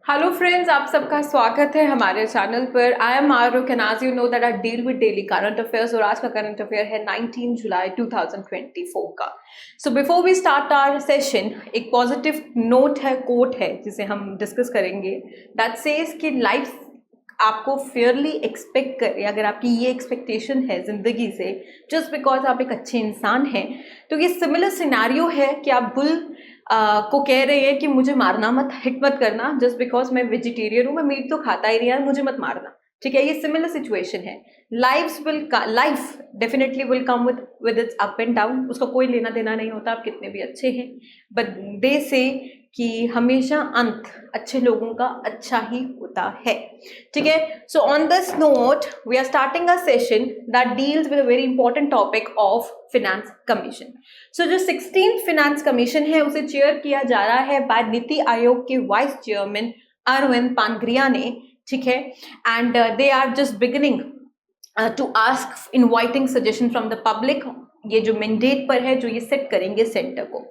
Hello friends, आप सबका स्वागत है हमारे चैनल पर। I am Aarukh and as you know that I deal with daily current affairs और आज का करंट अफेयर है 19 जुलाई 2024 का। So before we start our session, एक पॉजिटिव नोट है, कोट है जिसे हम डिस्कस करेंगे, दैट सेज कि लाइफ आपको फेयरली एक्सपेक्ट करे। अगर आपकी ये एक्सपेक्टेशन है ज़िंदगी से जस्ट बिकॉज आप एक अच्छे इंसान हैं, तो ये सिमिलर सिनेरियो है कि आप बुल को कह रहे हैं कि मुझे मारना मत, हिट मत करना जस्ट बिकॉज मैं वेजिटेरियन हूँ, मैं मीट तो खाता ही नहीं यार, मुझे मत मारना। ठीक है, ये सिमिलर सिचुएशन है। Life definitely will come with its up and down, उसका कोई लेना देना नहीं होता आप कितने भी अच्छे हैं, बट दे से कि हमेशा अंत अच्छे लोगों का अच्छा ही होता है। ठीक है, so on this note we are starting a session that deals with a very important topic of finance commission. So जो 16th फिनेंस कमीशन है उसे चेयर किया जा रहा है बाय नीति आयोग के वाइस चेयरमैन अरविंद पानग्रिया ने। ठीक है, and they are just beginning to ask inviting suggestion from the public. ये जो मैंडेट पर है जो ये सेट करेंगे सेंटर को।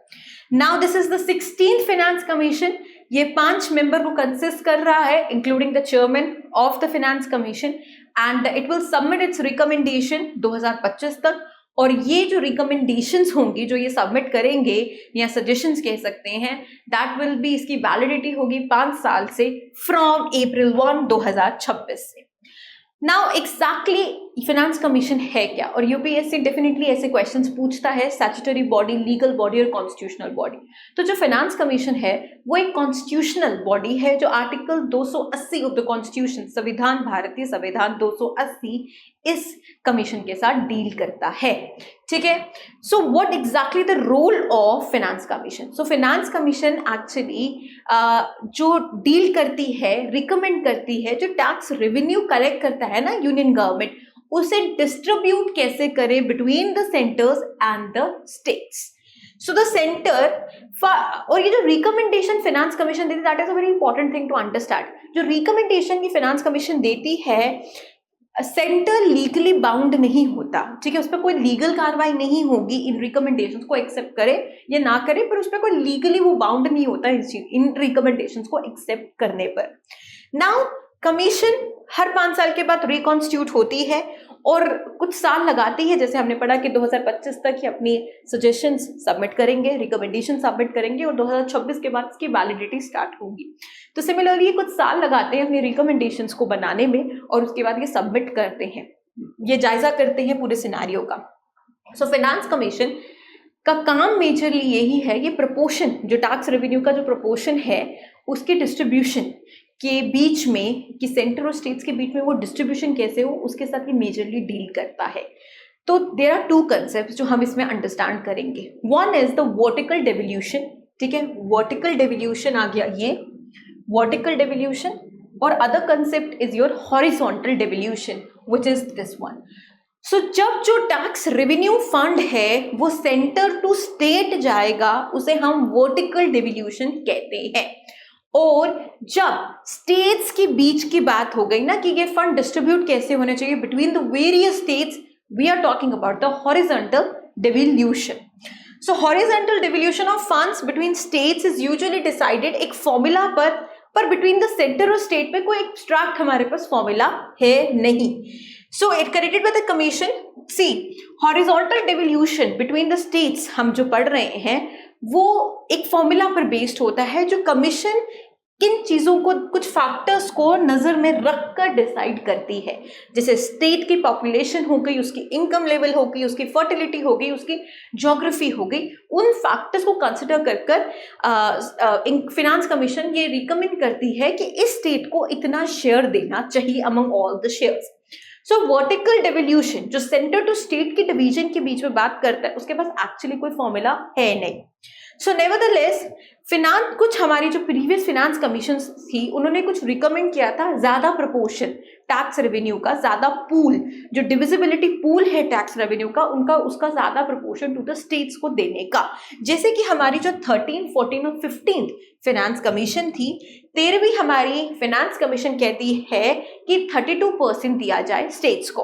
Now this is the 16th finance commission. ये 5 मेंबर को कंसिस्ट कर रहा है including the chairman of the finance commission, and it will submit it's recommendation 2025 तक। और ये जो रिकमेंडेशंस होंगी जो ये सबमिट करेंगे या सजेशंस कह सकते हैं, दैट विल बी, इसकी वैलिडिटी होगी 5 साल से फ्रॉम अप्रैल 1 2026 से। नाउ एग्जैक्टली फिनेंस कमीशन है क्या, और यूपीएससी डेफिनेटली ऐसे क्वेश्चंस पूछता है, स्टैट्यूटरी बॉडी, लीगल बॉडी और कॉन्स्टिट्यूशनल बॉडी। तो जो फिनेंस कमीशन है वो एक कॉन्स्टिट्यूशनल बॉडी है जो आर्टिकल 280 ऑफ द कॉन्स्टिट्यूशन, संविधान, भारतीय संविधान 280, इस कमीशन के साथ डील करता है। ठीक है, so what exactly the role of finance commission? So finance commission actually जो डील करती है, रिकमेंड करती है, जो टैक्स रेवेन्यू कलेक्ट करता है ना यूनियन गवर्नमेंट, उसे डिस्ट्रीब्यूट कैसे करे between the centres and the states. So the centre और ये जो रिकमेंडेशन फिनेंस कमीशन देती है, that is a very important thing to understand. जो रिकमेंडेशन की फिनेंस कमीशन देती है, सेंटर लीगली बाउंड नहीं होता। ठीक है, उस पर कोई लीगल कार्रवाई नहीं होगी इन रिकमेंडेशंस को एक्सेप्ट करे या ना करे, पर उस पर कोई लीगली वो बाउंड नहीं होता इन रिकमेंडेशंस को एक्सेप्ट करने पर। नाउ कमीशन हर 5 साल के बाद रिकॉन्स्टिट्यूट होती है और कुछ साल लगाती है, जैसे हमने पढ़ा कि 2025 तक ही अपनी सजेशंस सबमिट करेंगे, रिकमेंडेशन सबमिट करेंगे और 2026 के बाद इसकी वैलिडिटी स्टार्ट होगी। तो सिमिलरली कुछ साल लगाते हैं अपनी रिकमेंडेशंस को बनाने में और उसके बाद ये सबमिट करते हैं, ये जायजा करते हैं पूरे सिनेरियो का। सो फिनेंस कमीशन का काम मेजरली यही है, ये प्रपोर्शन, जो टैक्स रेवेन्यू का जो प्रपोर्शन है उसके डिस्ट्रीब्यूशन के बीच में, कि सेंटर और स्टेट्स के बीच में वो डिस्ट्रीब्यूशन कैसे हो, उसके साथ ये मेजरली डील करता है। तो देयर आर 2 कंसेप्ट जो हम इसमें अंडरस्टैंड करेंगे। One is the vertical devolution. ठीक है, वर्टिकल डेवोल्यूशन आ गया ये, वर्टिकल डेवोल्यूशन, और other concept is your horizontal devolution which is this one. So जब जो टैक्स रेवेन्यू फंड है वो सेंटर टू स्टेट जाएगा उसे हम वर्टिकल डेवोल्यूशन कहते हैं, और जब स्टेट्स के बीच की बात हो गई ना कि ये फंड डिस्ट्रीब्यूट कैसे होने चाहिए between the various states, we are talking about the horizontal devolution. So horizontal devolution of funds between states is usually decided एक फॉर्मूला पर बिटवीन द सेंटर और स्टेट में कोई एब्स्ट्रैक्ट हमारे पास फॉर्मूला है नहीं। So it credited by the commission. See, horizontal devolution between the states हम जो पढ़ रहे हैं वो एक फॉर्मूला पर बेस्ड होता है, जो कमीशन किन चीजों को, कुछ फैक्टर्स को नजर में रखकर डिसाइड करती है। जैसे स्टेट की पॉपुलेशन हो गई, उसकी इनकम लेवल हो गई, उसकी फर्टिलिटी हो गई, उसकी ज्योग्राफी हो गई, उन फैक्टर्स को कंसिडर कर फिनेंस कमीशन ये रिकमेंड करती है कि इस स्टेट को इतना शेयर देना चाहिए among all the shares. So vertical devolution जो सेंटर टू स्टेट की डिवीजन के बीच में बात करता है, उसके पास एक्चुअली कोई फॉर्मूला है नहीं। सो नेवरदलेस फिनांस, कुछ हमारी जो प्रीवियस फिनांस कमीशन थी उन्होंने कुछ रिकमेंड किया था ज्यादा प्रपोर्शन टैक्स रेवेन्यू का, ज्यादा पूल, जो डिविजिबिलिटी पूल है टैक्स रेवेन्यू का, उसका ज्यादा प्रपोर्शन टू द स्टेट्स को देने का। जैसे कि हमारी जो 13, 14 और 15 फिनांस कमीशन थी, 13वीं हमारी फिनांस कमीशन कहती है कि 32% दिया जाए स्टेट्स को,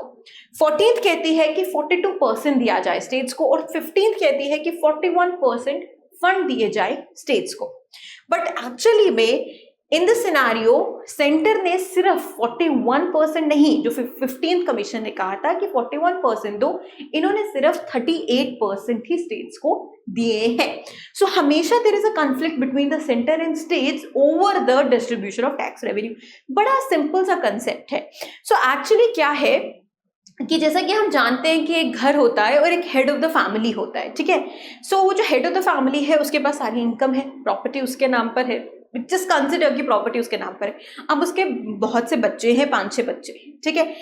14th कहती है कि 42% दिया जाए स्टेट्स को, और 15th कहती है कि 41% फंड दिए जाए स्टेट्स को। बट एक्चुअली में इन द सिनारियो सेंटर ने सिर्फ 41% नहीं, जो 15th कमीशन ने कहा था कि 41% दो, इन्होंने सिर्फ 38% ही स्टेट्स को दिए हैं. सो हमेशा there is a conflict between the centre and states over the distribution of tax revenue. बड़ा सिंपल सा कंसेप्ट है. सो एक्चुअली क्या है कि जैसा कि हम जानते हैं कि एक घर होता है और एक हेड ऑफ द फैमिली होता है, ठीक है. सो वो जो हेड ऑफ द फैमिली है उसके पास सारी इनकम है, प्रॉपर्टी उसके नाम पर है, जस्ट कंसिडर की प्रॉपर्टी उसके नाम पर है. अब उसके बहुत से बच्चे हैं, 5-6 बच्चे हैं, ठीक है.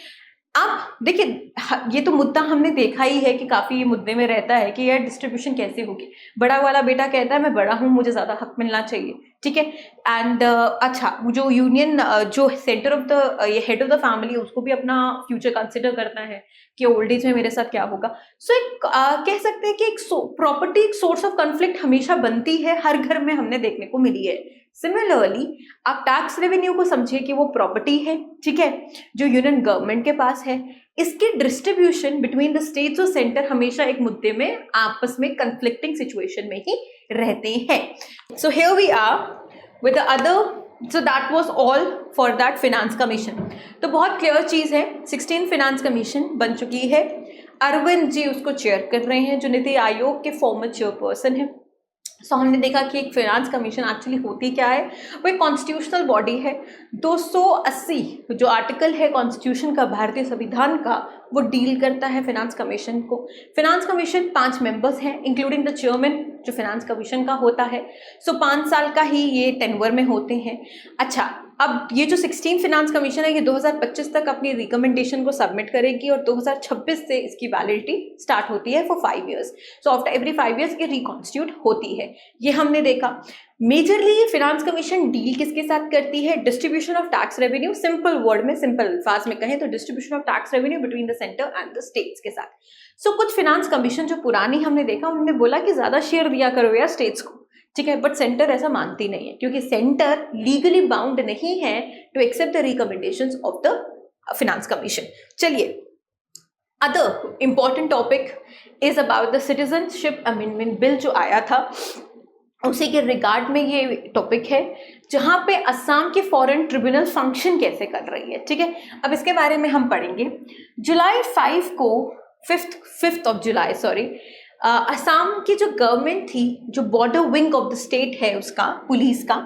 अब देखिए, ये तो मुद्दा हमने देखा ही है कि काफी मुद्दे में रहता है कि यार डिस्ट्रीब्यूशन कैसे होगी. बड़ा वाला बेटा कहता है मैं बड़ा हूं, मुझे ज्यादा हक मिलना चाहिए, ठीक है. एंड अच्छा, जो यूनियन जो सेंटर ऑफ द ये हेड ऑफ द फैमिली है उसको भी अपना फ्यूचर कंसिडर करना है कि ओल्ड एज में मेरे साथ क्या होगा. सो एक कह सकते हैं कि एक प्रॉपर्टी एक सोर्स ऑफ कॉन्फ्लिक्ट हमेशा बनती है, हर घर में हमने देखने को मिली है. सिमिलरली आप टैक्स रेवेन्यू को समझिए कि वो प्रॉपर्टी है, ठीक है, जो यूनियन गवर्नमेंट के पास है. इसकी डिस्ट्रीब्यूशन बिटवीन द स्टेट्स और सेंटर हमेशा एक मुद्दे में आपस में कंफ्लिक्टिंग सिचुएशन में ही रहते हैं. So here we are with the other. So that was all for that finance commission. तो बहुत क्लियर चीज है, 16 फिनेंस कमीशन बन चुकी है. अरविंद जी उसको चेयर कर रहे हैं, जो नीति आयोग के फॉर्मर चेयरपर्सन है. सो हमने देखा कि एक फिनेंस कमीशन एक्चुअली होती क्या है. वो एक कॉन्स्टिट्यूशनल बॉडी है. 280 जो आर्टिकल है कॉन्स्टिट्यूशन का, भारतीय संविधान का, वो डील करता है फिनेंस कमीशन को. फिनेंस कमीशन 5 मेंबर्स हैं इंक्लूडिंग द चेयरमैन जो फिनेंस कमीशन का होता है. सो 5 साल का ही ये टेन्योर में होते हैं. अच्छा, अब ये जो 16 फिनेंस कमीशन है ये 2025 तक अपनी रिकमेंडेशन को सबमिट करेगी और 2026 से इसकी वैलिडिटी स्टार्ट होती है for 5 years. So after every 5 years ये रिकॉन्स्टिट्यूट होती है. ये हमने देखा. मेजरली ये फिनेंस कमीशन डील किसके साथ करती है? Distribution of tax revenue. Simple word में, सिंपल अल्फाज में कहें तो distribution of tax revenue between the centre and the states के साथ. सो कुछ फिनेंस कमीशन जो पुरानी हमने देखा उन्होंने बोला कि ज्यादा शेयर दिया करो यार स्टेट्स को, ठीक है, बट सेंटर ऐसा मानती नहीं है क्योंकि सेंटर लीगली बाउंड नहीं है to accept the recommendations of the finance commission. चलिए, other important topic is about the citizenship amendment bill जो आया था, उसी के रिगार्ड में ये टॉपिक है जहां पे असम के फॉरेन ट्रिब्यूनल फंक्शन कैसे कर रही है, ठीक है. अब इसके बारे में हम पढ़ेंगे. जुलाई 5 को 5th ऑफ जुलाई असम की जो गवर्नमेंट थी, जो border wing of the state है उसका, पुलिस का,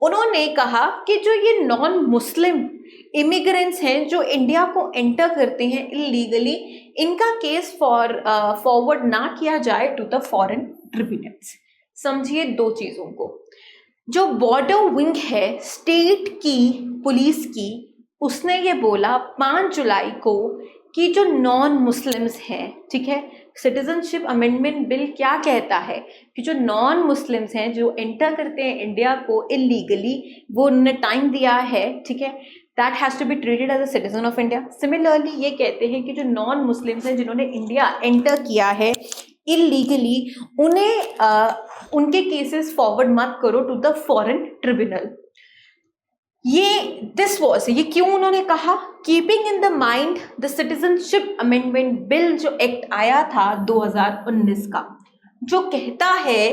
उन्होंने कहा कि जो ये नॉन मुस्लिम इमिग्रेंट्स हैं जो इंडिया को एंटर करते हैं इलीगली, इनका केस फॉरवर्ड ना किया जाए टू द फॉरेन ट्रिब्यूनल्स. समझिए दो चीजों को. जो बॉर्डर विंग है स्टेट की पुलिस की, उसने ये बोला 5 जुलाई को कि जो नॉन मुस्लिम्स हैं, ठीक है, सिटीजनशिप अमेंडमेंट बिल क्या कहता है कि जो नॉन मुस्लिम्स हैं जो एंटर करते हैं इंडिया को इलीगली, वो उन्होंने टाइम दिया है, ठीक है, that has to be treated as a citizen of India. Similarly ये कहते हैं कि जो नॉन मुस्लिम्स हैं जिन्होंने इंडिया एंटर किया है इलीगली, उन्हें उनके केसेस फॉरवर्ड मत करो टू द फॉरेन ट्रिब्यूनल. ये क्यों उन्होंने कहा? Keeping in the mind the citizenship amendment bill जो एक्ट आया था 2019 का, जो कहता है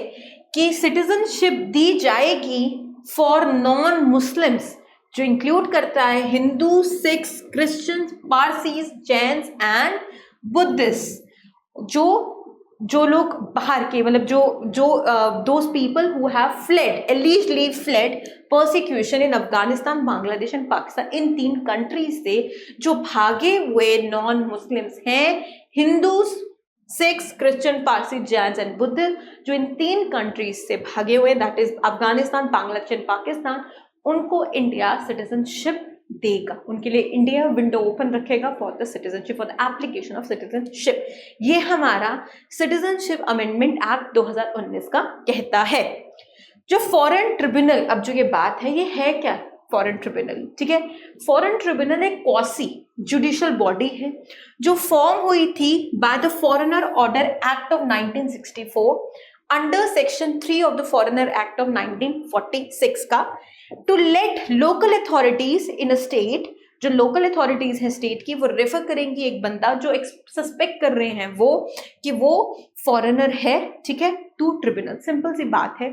कि सिटीजनशिप दी जाएगी फॉर नॉन मुस्लिम्स, जो इंक्लूड करता है Hindu, Sikhs, Christians, Parsis, Jains and Buddhist. जो लोग बाहर के, मतलब जो those people who have fled, allegedly fled persecution in Afghanistan, Bangladesh and Pakistan, in 3 countries से जो भागे हुए नॉन मुस्लिम्स हैं, Hindus, Sikhs, Christian, Parsi, Jains and Buddhist, जो इन 3 कंट्रीज से भागे हुए, that is Afghanistan, Bangladesh and Pakistan, उनको इंडिया सिटीजनशिप देगा. उनके लिए इंडिया विंडो ओपन रखेगा for the citizenship, for the application of citizenship. ये हमारा सिटीजनशिप अमेंडमेंट एक्ट 2019 का कहता है. जो फॉरेन ट्रिब्यूनल, अब जो ये बात है ये है क्या? फॉरेन ट्रिब्यूनल, ठीक है. फॉरेन ट्रिब्यूनल एक क्वासी जुडिशियल बॉडी है जो फॉर्म हुई थी by the foreigner order act of 1964 under section 3 of the foreigner act of 1946 का, to let local authorities in a state जो लोकल अथॉरिटीज हैं स्टेट की, वो रेफर करेंगी एक बंदा जो सस्पेक्ट कर रहे हैं वो कि वो फॉरेनर है, ठीक है, टू ट्रिब्यूनल। सिंपल सी बात है,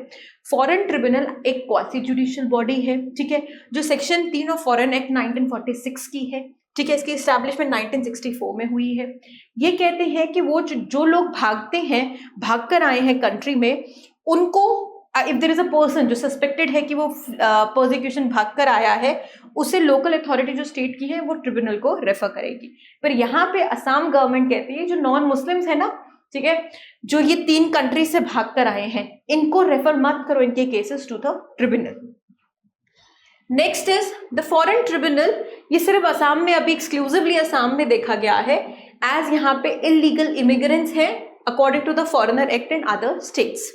फॉरेन ट्रिब्यूनल एक क्वासी जुडिशियल बॉडी है, ठीक है, जो सेक्शन 3 ऑफ फॉरेन एक्ट 1946 की है, ठीक है, इसकी एस्टैब्लिशमेंट 1964 में हुई है। ये कहते हैं कि वो जो लोग भागते हैं, भाग कर आए हैं कंट्री में, उनको if there is a person जो सस्पेक्टेड है कि वो प्रोसिक्यूशन भाग कर आया है, उसे लोकल अथॉरिटी जो स्टेट की है वो ट्रिब्यूनल को रेफर करेगी। पर यहाँ पे असम गवर्नमेंट कहती है जो नॉन मुस्लिम्स है ना, ठीक है, जो ये 3 कंट्री से भाग कर आए हैं, इनको रेफर मत करो इनके cases to the tribunal. Next is the foreign tribunal. ये सिर्फ असम में, अभी एक्सक्लूसिवली असम में देखा गया है, एज यहाँ पे इलीगल इमिग्रेंट्स हैं according to the foreigner act in other states.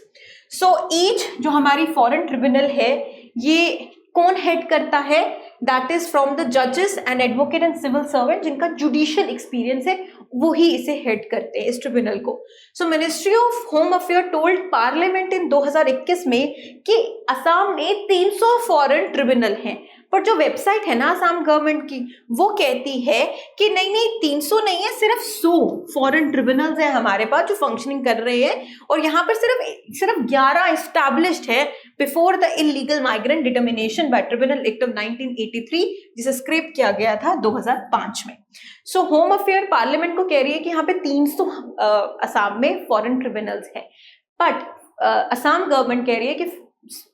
So each जो हमारी फॉरेन ट्रिब्यूनल है, ये कौन हेड करता है? दैट इज फ्रॉम द जजेस and advocate and civil servant, जिनका जुडिशियल एक्सपीरियंस है, वो ही इसे हेड करते हैं इस ट्रिब्यूनल को। सो ministry of home affair told parliament in 2021 में कि असम में 300 फॉरेन ट्रिब्यूनल हैं, पर जो वेबसाइट है ना असम गवर्नमेंट की, वो कहती है कि नहीं नहीं 300 नहीं है, सिर्फ 100 फॉरेन ट्रिब्यूनल्स हैं हमारे पास जो फंक्शनिंग कर रहे हैं, और यहाँ पर सिर्फ 11 एस्टैब्लिश्ड है before the illegal migrant determination by tribunal act of 1983, जिसे स्क्रैप किया गया था 2005 में। सो होम अफेयर पार्लियामेंट को कह रही है कि यहाँ पे 300 असम में फॉरेन ट्रिब्यूनल्स हैं, बट असम गवर्नमेंट कह रही है कि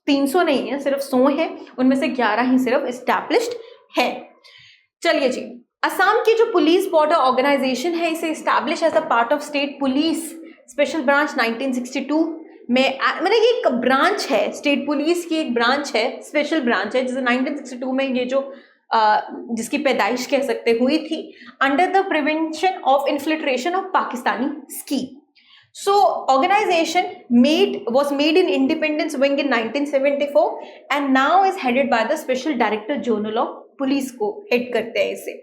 300 नहीं है, सिर्फ 100 है, उनमें से 11 ही सिर्फ एस्टैब्लिश्ड है। चलिए जी, असम की जो पुलिस बॉर्डर ऑर्गेनाइजेशन है, इसे establish as a part of state police special branch 1962 में, मतलब ये एक ब्रांच है, स्टेट पुलिस की एक ब्रांच है, स्पेशल ब्रांच है, जिसे 1962 में ये जो जिसकी पैदाइश कह सकते हुई थी, under the prevention of infiltration of Pakistani scheme. So organization was made in Independence Wing in 1974 and now is headed by the Special Director General of Police को हेड करते हैं इसे।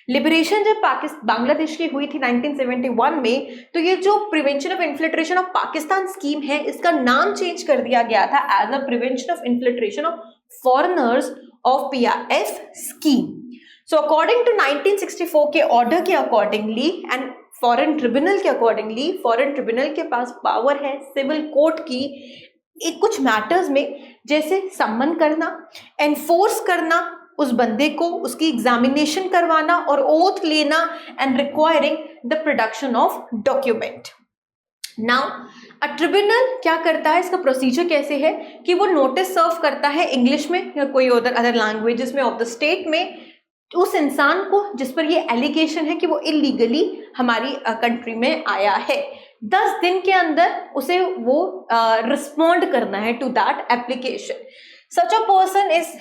लिबरेशन जब बांग्लादेश की हुई थी 1971 में, तो ये जो prevention of infiltration of Pakistan scheme है, इसका नाम चेंज कर दिया गया था as a prevention of infiltration of foreigners of PRF scheme. So according to 1964 के ऑर्डर के अकॉर्डिंगली एंड फॉरेन ट्रिब्यूनल के अकॉर्डिंगली, फॉरेन ट्रिब्यूनल के पास पावर है सिविल कोर्ट की एक कुछ मैटर्स में, जैसे सम्मन करना, एनफोर्स करना उस बंदे को, उसकी एग्जामिनेशन करवाना और ओथ लेना, and requiring the production of document. Now a tribunal क्या करता है, इसका प्रोसीजर कैसे है कि वो नोटिस सर्व करता है इंग्लिश में या कोई अदर लैंग्वेजेस में ऑफ द स्टेट में उस इंसान को जिस पर ये एलिगेशन है कि वो इलीगली हमारी कंट्री में आया है। 10 दिन के अंदर उसे वो रिस्पॉन्ड करना है to that application. Such a person is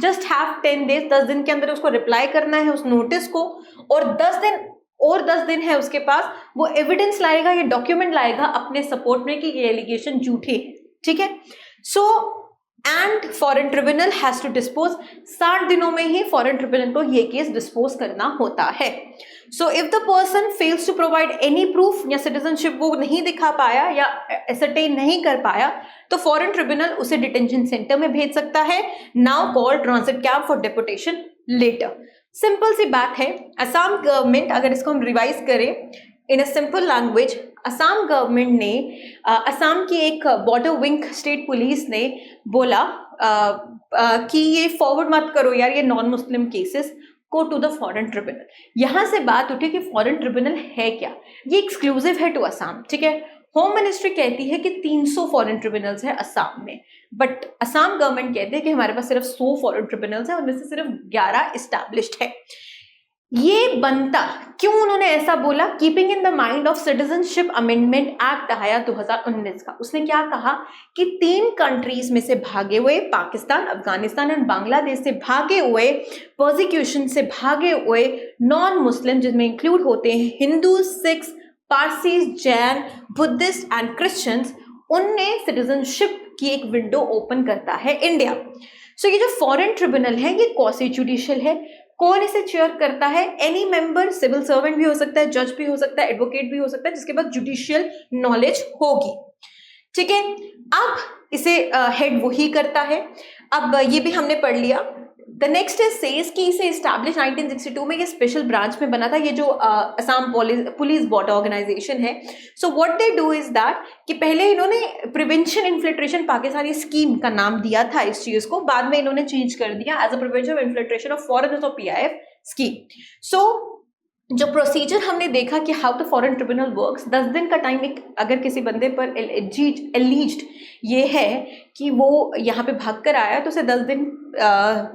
just have 10 days, 10 दिन के अंदर उसको रिप्लाई करना है उस नोटिस को, और 10 दिन है उसके पास, वो एविडेंस लाएगा, ये डॉक्यूमेंट लाएगा अपने सपोर्ट में कि ये एलिगेशन झूठे है, ठीक है। So and foreign tribunal has to dispose, 60 दिनों में ही फॉरेन ट्रिब्यूनल को ये केस डिस्पोज करना होता है। So if the person fails to provide any proof, या सिटीजनशिप वो नहीं दिखा पाया या एसरटेन नहीं कर पाया, तो फॉरेन ट्रिब्यूनल उसे डिटेंशन सेंटर में भेज सकता है, now called transit camp for deportation later. Simple सी बात है, असम गवर्नमेंट, अगर इसको हम रिवाइज करें in a simple language, Assam government ने असम की एक बॉर्डर विंग स्टेट पुलिस ने बोला कि ये फॉरवर्ड मत करो यार ये नॉन मुस्लिम केसेस को टू द फॉरेन ट्रिब्यूनल। यहाँ से बात उठी कि फॉरेन ट्रिब्यूनल है क्या, ये एक्सक्लूसिव है टू असम, ठीक है। होम मिनिस्ट्री कहती है कि 300 फॉरेन ट्रिब्यूनल्स है असम में, बट असम गवर्नमेंट कहती है कि हमारे पास सिर्फ 100 फॉरेन ट्रिब्यूनल्स है, उनमें से सिर्फ 11 एस्टैब्लिश्ड है। ये बनता क्यों उन्होंने ऐसा बोला? Keeping in the mind of citizenship amendment act आया 2019 का। उसने क्या कहा कि 3 कंट्रीज में से भागे हुए, पाकिस्तान, अफगानिस्तान एंड बांग्लादेश से भागे हुए, प्रोसिक्यूशन से भागे हुए नॉन मुस्लिम, जिसमें इंक्लूड होते हैं Hindu, Sikhs, Parsis, Jain, Buddhist and Christians, उनने सिटीजनशिप की एक विंडो ओपन करता है इंडिया। सो ये जो फॉरेन ट्रिब्यूनल है ये क्वासी जुडिशियल है। कौन इसे चेयर करता है? एनी मेंबर, सिविल सर्वेंट भी हो सकता है, जज भी हो सकता है, एडवोकेट भी हो सकता है, जिसके पास जुडिशियल नॉलेज होगी, ठीक है। अब इसे हेड वही करता है। अब ये भी हमने पढ़ लिया द नेक्स्ट इज सेज कि इसे इस्टेब्लिश 1962 में ये स्पेशल ब्रांच में बना था, ये जो असम पुलिस बॉर्डर ऑर्गेनाइजेशन है. So what they do is that कि पहले इन्होंने प्रिवेंशन इन्फिल्ट्रेशन पाकिस्तानी स्कीम का नाम दिया था इस चीज को, बाद में इन्होंने चेंज कर दिया as a prevention infiltration of foreigners of PIF scheme. So जो प्रोसीजर हमने देखा कि how the foreign tribunal works, 10 दिन का टाइम एक अगर किसी बंदे पर एलिज्ड ये है कि वो यहाँ पे भाग कर आया तो उसे 10 दिन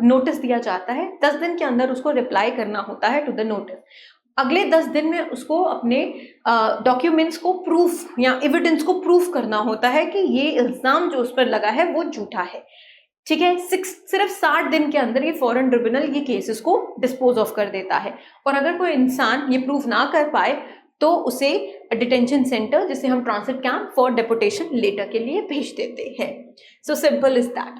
नोटिस दिया जाता है. 10 दिन के अंदर उसको रिप्लाई करना होता है टू द नोटिस. अगले 10 दिन में उसको अपने डॉक्यूमेंट्स को प्रूफ या एविडेंस को प्रूफ करना होता है कि ये इल्ज़ाम जो उस पर लगा है वो झूठा है. ठीक है, सिर्फ 60 दिन के अंदर ये फॉरेन ट्रिब्यूनल ये केसेस को डिस्पोज ऑफ कर देता है. और अगर कोई इंसान ये प्रूफ ना कर पाए तो उसे डिटेंशन सेंटर, जिसे हम transit camp for deportation letter के लिए भेज देते हैं. So simple is that.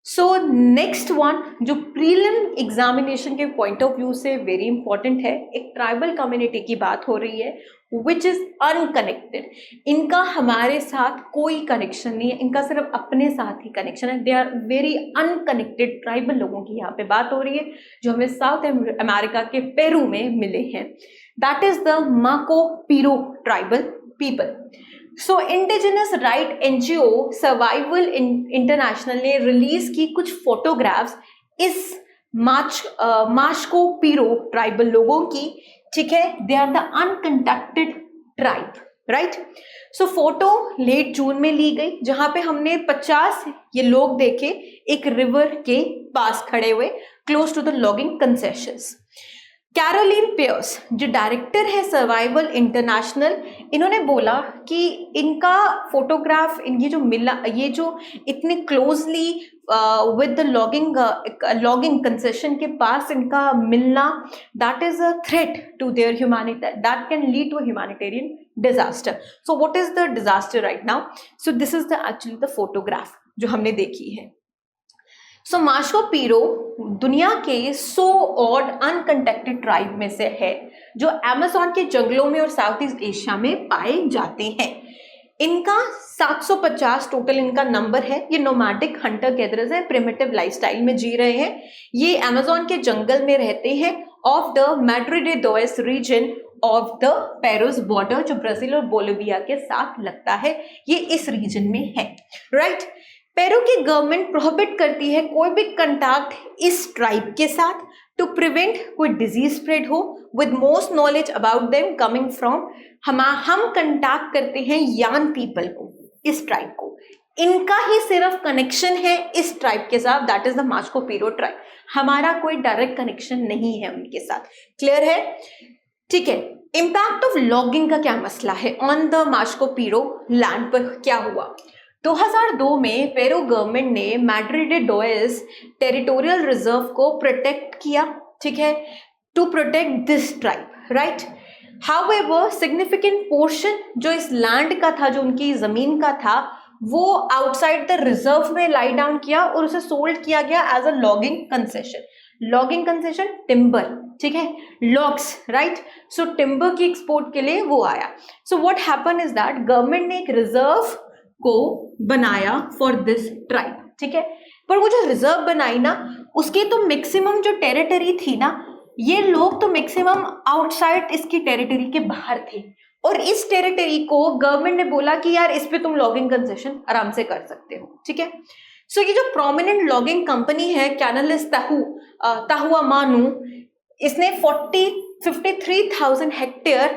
So next one जो प्रीलिम एग्जामिनेशन के पॉइंट ऑफ व्यू से वेरी इंपॉर्टेंट है, एक ट्राइबल कम्युनिटी की बात हो रही है विच इज अनकनेक्टेड. इनका हमारे साथ कोई कनेक्शन नहीं है, इनका सिर्फ अपने साथ ही कनेक्शन है. They are very unconnected tribal लोगों की यहाँ पे बात हो रही है जो हमें साउथ अमेरिका के पेरू में मिले हैं. That is the Mashco Piro tribal people. So indigenous right NGO Survival International ने रिलीज की कुछ फोटोग्राफ्स इस माशको पीरो ट्राइबल लोगों की. ठीक है, they are the uncontacted tribe, right. So photo late June में ली गई जहां पे हमने 50 ये लोग देखे एक रिवर के पास खड़े हुए close to the logging concessions. Caroline Pearce जो डायरेक्टर है सर्वाइवल इंटरनेशनल, इन्होंने बोला कि इनका फोटोग्राफ ये जो मिला, ये जो इतने closely with the logging concession के पास इनका मिलना, that is a threat to their humanity, that can lead to humanitarian disaster. So what is the disaster right now? So this is the actually the photograph जो हमने देखी है. सो माशको पीरो दुनिया के सो ऑड अनकंटैक्टेड ट्राइब में से है जो अमेज़न के जंगलों में और साउथ ईस्ट एशिया में पाए जाते हैं. इनका 750 टोटल इनका नंबर है. ये नोमैडिक हंटर गैदरर्स है, प्रिमिटिव लाइफस्टाइल में जी रहे हैं. ये अमेज़न के जंगल में रहते हैं of the Madre de Dios region of the Peru's border जो ब्राजील और बोलिविया के साथ लगता है. ये इस रीजन में है, राइट. पेरू की गवर्नमेंट प्रोहिबिट करती है कोई भी कंटैक्ट इस ट्राइब के साथ टू प्रिवेंट कोई डिजीज स्प्रेड हो, with most knowledge about them coming from हम कंटैक्ट करते हैं यान पीपल को, इस ट्राइब को. इनका ही सिर्फ कनेक्शन है इस ट्राइब के साथ, that is the Mashco Piro tribe. हमारा कोई डायरेक्ट कनेक्शन नहीं है उनके साथ. क्लियर है? ठीक है. इम्पैक्ट ऑफ लॉगिंग का क्या मसला है on the Mashco Piro land पर क्या हुआ? 2002 में पेरू गवर्नमेंट ने Madre de Dios territorial reserve को प्रोटेक्ट किया. ठीक है, to protect this tribe, right. However significant portion जो इस लैंड का था, जो उनकी जमीन का था, वो आउटसाइड द रिजर्व में लाई डाउन किया और उसे सोल्ड किया गया as a logging concession. Logging concession timber, ठीक है, लॉग्स, राइट. सो टिम्बर की एक्सपोर्ट के लिए वो आया. So what happen is that government ने एक रिजर्व को बनाया फॉर दिस ट्राइब. ठीक है, पर वो जो रिजर्व बनाई ना, उसकी तो मैक्सिमम जो टेरिटरी थी ना, ये लोग तो मैक्सिमम आउटसाइड इसकी टेरिटरी के बाहर थे. और इस टेरिटरी को गवर्नमेंट ने बोला कि यार इस पे तुम लॉगिंग कंसेशन आराम से कर सकते हो. ठीक है. सो ये जो प्रोमिनेंट लॉगिंग कंपनी है कैनालिस ताहुआ मानू, इसने 53,000 हेक्टेयर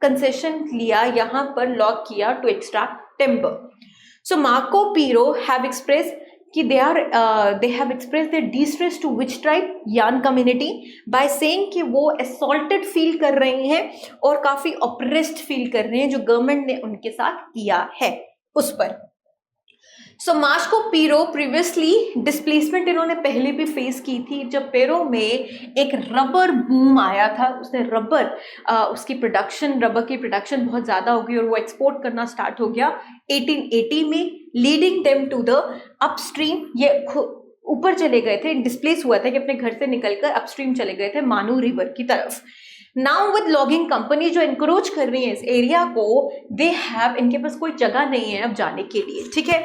कंसेशन लिया, यहाँ पर लॉग किया to extract timber. So Marco Piro have expressed कि they have expressed their distress to which tribe? Yan community, by saying कि वो assaulted feel कर रहे हैं और काफी oppressed feel कर रहे हैं जो गवर्नमेंट ने उनके साथ किया है उस पर. सो माशको पीरो प्रीवियसली डिस्प्लेसमेंट इन्होंने पहले भी फेस की थी जब पेरो में एक रबर बूम आया था. उसने उसकी प्रोडक्शन, रबर की प्रोडक्शन बहुत ज़्यादा हो गई और वो एक्सपोर्ट करना स्टार्ट हो गया 1880 में, leading them to the upstream. ये ऊपर चले गए थे, डिस्प्लेस हुआ था कि अपने घर से निकलकर अपस्ट्रीम चले गए थे मानू रिवर की तरफ. नाउ विद लॉगिंग कंपनी जो इंक्रोच कर रही है इस एरिया को, दे हैव, इनके पास कोई जगह नहीं है अब जाने के लिए, ठीक है।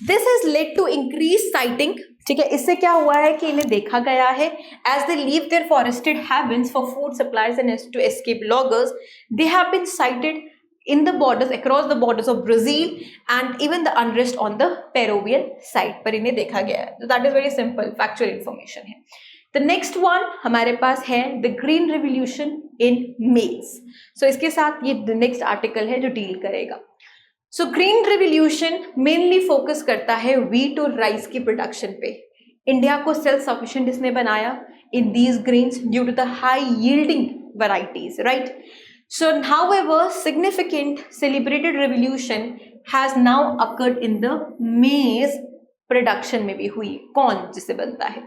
This has led to increase sighting, ठीक है। इससे क्या हुआ है कि इन्हें देखा गया है as they leave their forested havens for food supplies and to escape loggers, they have been sighted in the borders, across the borders of Brazil and even the unrest on the Peruvian side पर इन्हें देखा गया है। So that is very simple factual information है। The next one हमारे पास है the green revolution in maize। So इसके साथ ये the next article है जो डील करेगा। So green revolution mainly focus करता है wheat और rice की production पे। इंडिया को self sufficient इसने बनाया in these grains due to the high yielding varieties, right? So, however, significant celebrated revolution has now occurred in the maize production में भी हुई। कौन जिसे बनता है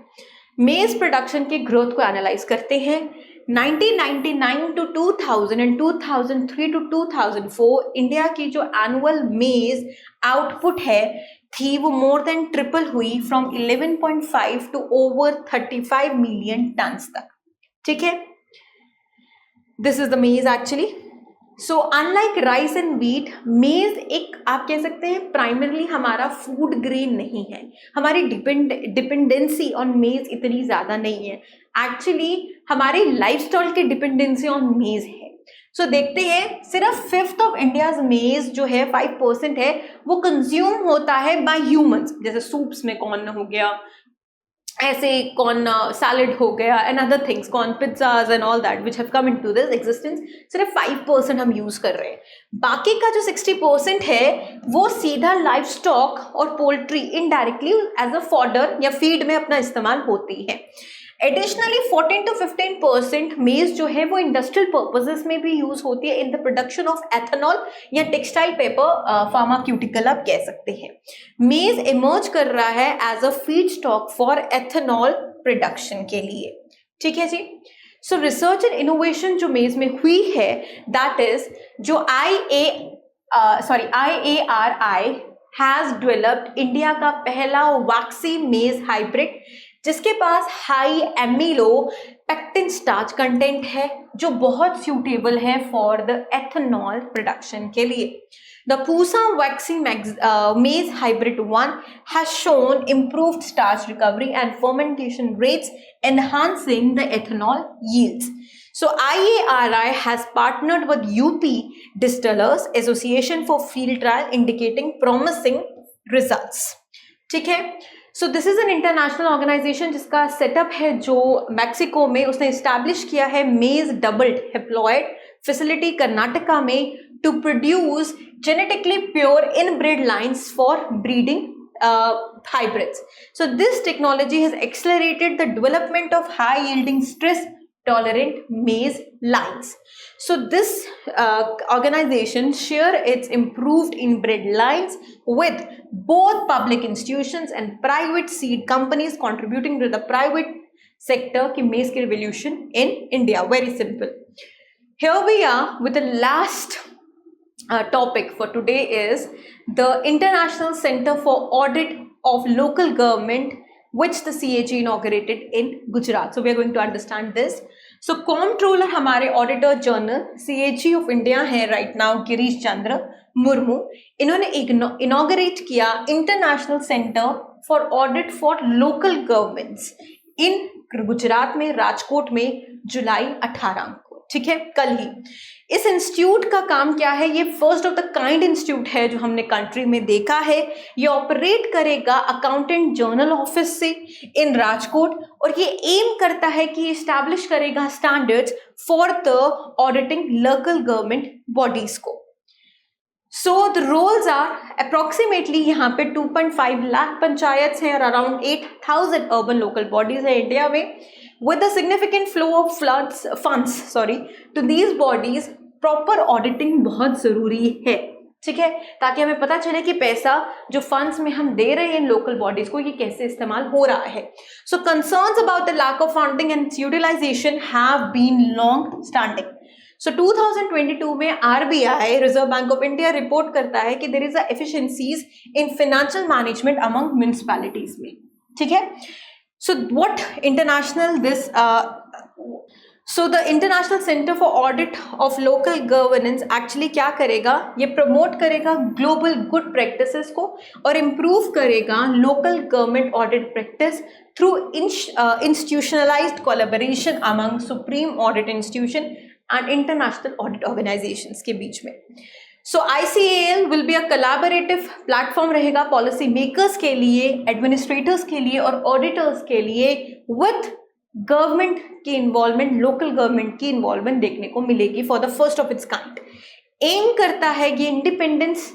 maize production के growth को analyze करते हैं। 1999 to 2000 and 2003 to 2004 इंडिया की जो annual maize output है थी वो more than triple हुई from 11.5 to over 35 million tons तक, ठीक है। This is the maize actually. So unlike rice and wheat, maize एक आप कह सकते हैं primarily हमारा food grain नहीं है। हमारी dependency on maize इतनी ज़्यादा नहीं है। Actually हमारी lifestyle की dependency on maize है। So देखते हैं सिर्फ 5th of India's maize जो है 5% है वो consume होता है by humans, जैसे soups में corn हो गया, ऐसे कॉर्न सैलड हो गया and other things, corn pizzas and all that which have come into this existence, सिर्फ 5% हम यूज कर रहे हैं। बाकी का जो 60% है वो सीधा लाइफ स्टॉक और poultry indirectly as a fodder या फीड में अपना इस्तेमाल होती है। एडिशनली 14 to 15% मेज जो है वो इंडस्ट्रियल पर्पसेस में भी यूज होती है in the production of ethanol या टेक्सटाइल पेपर, फार्माक्यूटिकल आप कह सकते हैं। मेज इमर्ज कर रहा है as a feed stock for ethanol production के लिए, ठीक है जी। सो रिसर्च एंड इनोवेशन जो मेज में हुई है दैट इज जो IARI हैज डेवलप्ड इंडिया का पहला वैक्सी मेज हाइब्रिड जिसके पास high amylopectin starch content है जो बहुत सूटेबल है फॉर द एथेनॉल प्रोडक्शन के लिए। The Pusa vaccine maize hybrid 1 has shown improved starch recovery and fermentation rates, enhancing the ethanol yields. So IARI has partnered with UP Distillers Association for field trial indicating promising results, ठीक है। So this is an international organisation जिसका setup है जो Mexico में उसने establish किया है मेज डबल्ड हेप्लॉयड फैसिलिटी कर्नाटका में to produce genetically pure inbred lines for breeding hybrids. So this technology has accelerated the development of high yielding stress tolerant maize lines. So this organization share its improved inbred lines with both public institutions and private seed companies contributing to the private sector ki maize ki revolution in India. Very simple. Here we are with the last topic for today is the International Center for Audit of Local Government, which the CAG inaugurated in Gujarat. So we are going to understand this. So comptroller हमारे auditor general CAG of India है right now Girish Chandra Murmu, इन्होंने inaugurate किया International Center for Audit for Local Governments in Gujarat में राजकोट में जुलाई 18 को, ठीक है, कल ही। इस इंस्टीट्यूट का काम क्या है? ये first of the kind institute है जो हमने कंट्री में देखा है। ये ऑपरेट करेगा अकाउंटेंट जनरल ऑफिस से इन राजकोट और ये एम करता है कि ये एस्टैब्लिश करेगा standards for the auditing local government bodies को। So the roles are approximately यहाँ पे 2.5 लाख पंचायत हैं और अराउंड 8,000 अर्बन लोकल बॉडीज है इंडिया में। With a significant flow of funds to these bodies, proper auditing बहुत जरूरी है, ठीक है, ताकि हमें पता चले कि पैसा जो फंड्स में हम दे रहे हैं इन लोकल बॉडीज को ये कैसे इस्तेमाल हो रहा है। So concerns about the lack of funding and utilization have been long standing. So 2022 में RBI Reserve Bank of India report करता है कि there is a efficiencies in financial management among municipalities में, ठीक है। So what international this so the international centre for audit of local governance actually क्या करेगा, ये प्रमोट करेगा ग्लोबल गुड प्रैक्टिसेस को और इम्प्रूव करेगा local government audit practice through institutionalised collaboration among supreme audit institution and international audit organisations के बीच में. So ICAL will be a collaborative platform रहेगा पॉलिसी मेकर्स के लिए, एडमिनिस्ट्रेटर्स के लिए और ऑडिटर्स के लिए विथ गवर्नमेंट की इन्वॉल्वमेंट, लोकल गवर्नमेंट की इन्वॉल्वमेंट देखने को मिलेगी for the first of its kind. Aim करता है ये independence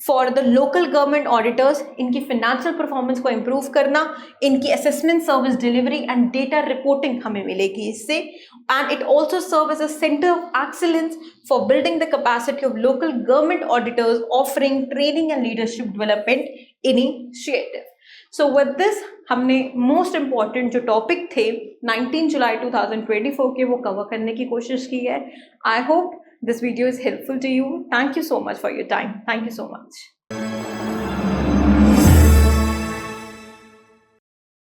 for the local government auditors, इनकी फिनेंशियल परफॉर्मेंस को इम्प्रूव करना, इनकी assessment service delivery and data reporting हमें मिलेगी इससे. And it also serve as a centre of excellence for building the capacity of local government auditors, offering training and leadership development initiative. So with this हमने most important जो topic थे 19 जुलाई 2024 के वो cover करने की कोशिश की है. I hope this video is helpful to you. Thank you so much for your time. Thank you so much.